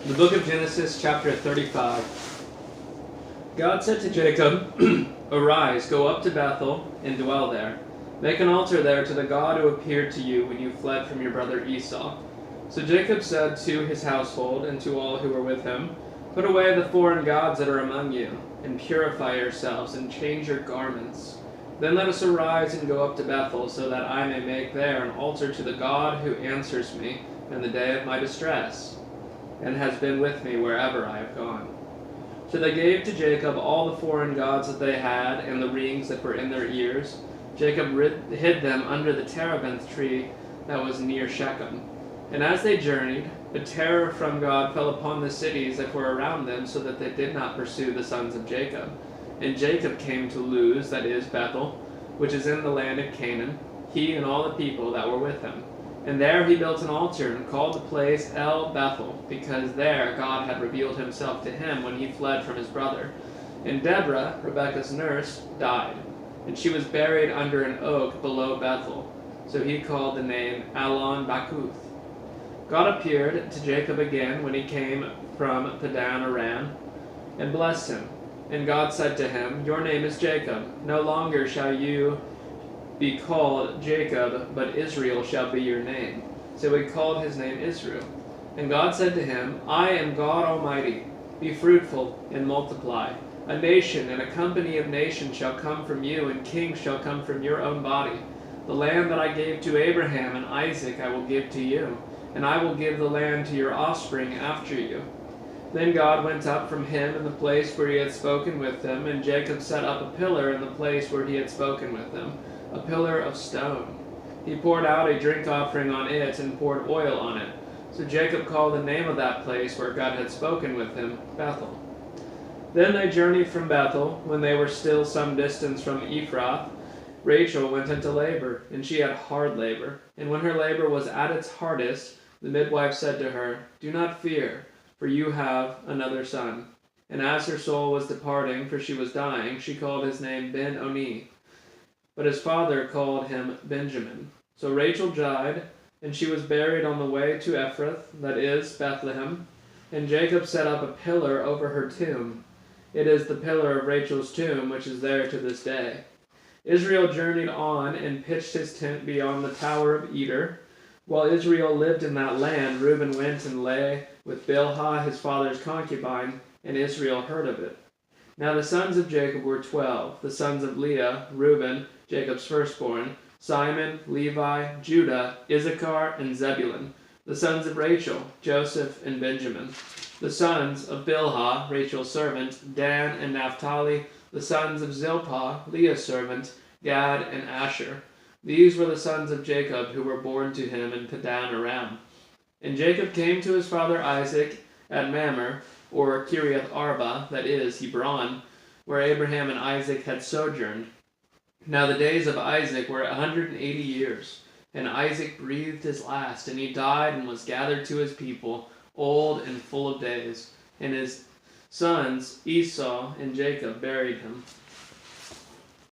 The book of Genesis, chapter 35. God said to Jacob, Arise, go up to Bethel, and dwell there. Make an altar there to the God who appeared to you when you fled from your brother Esau. So Jacob said to his household and to all who were with him, Put away the foreign gods that are among you, and purify yourselves, and change your garments. Then let us arise and go up to Bethel, so that I may make there an altar to the God who answers me in the day of my distress, and has been with me wherever I have gone. So they gave to Jacob all the foreign gods that they had, and the rings that were in their ears. Jacob hid them under the terebinth tree that was near Shechem. And as they journeyed, a terror from God fell upon the cities that were around them, so that they did not pursue the sons of Jacob. And Jacob came to Luz, that is, Bethel, which is in the land of Canaan, he and all the people that were with him. And there he built an altar and called the place El Bethel, because there God had revealed himself to him when he fled from his brother. And Deborah, Rebekah's nurse, died, and she was buried under an oak below Bethel. So he called the name Allon Bakuth. God appeared to Jacob again when he came from Padan Aram, and blessed him. And God said to him, Your name is Jacob. No longer shall you be called Jacob, but Israel shall be your name. So he called his name Israel. And God said to him, I am God Almighty. Be fruitful and multiply. A nation and a company of nations shall come from you, and kings shall come from your own body. The land that I gave to Abraham and Isaac I will give to you, and I will give the land to your offspring after you. Then God went up from him in the place where he had spoken with him, and Jacob set up a pillar in the place where he had spoken with him, a pillar of stone. He poured out a drink offering on it and poured oil on it. So Jacob called the name of that place where God had spoken with him, Bethel. Then they journeyed from Bethel. When they were still some distance from Ephrath, Rachel went into labor, and she had hard labor. And when her labor was at its hardest, the midwife said to her, Do not fear, for you have another son. And as her soul was departing, for she was dying, she called his name Ben-Oni. But his father called him Benjamin. So Rachel died, and she was buried on the way to Ephrath, that is, Bethlehem. And Jacob set up a pillar over her tomb. It is the pillar of Rachel's tomb, which is there to this day. Israel journeyed on and pitched his tent beyond the Tower of Eder. While Israel lived in that land, Reuben went and lay with Bilhah, his father's concubine, and Israel heard of it. Now the sons of Jacob were 12, the sons of Leah, Reuben, Jacob's firstborn, Simon, Levi, Judah, Issachar, and Zebulun. The sons of Rachel, Joseph and Benjamin. The sons of Bilhah, Rachel's servant, Dan and Naphtali. The sons of Zilpah, Leah's servant, Gad and Asher. These were the sons of Jacob who were born to him in Padan Aram. And Jacob came to his father Isaac at Mamre, or Kiriath Arba, that is, Hebron, where Abraham and Isaac had sojourned. Now the days of Isaac were 180 years, and Isaac breathed his last, and he died and was gathered to his people, old and full of days. And his sons Esau and Jacob buried him.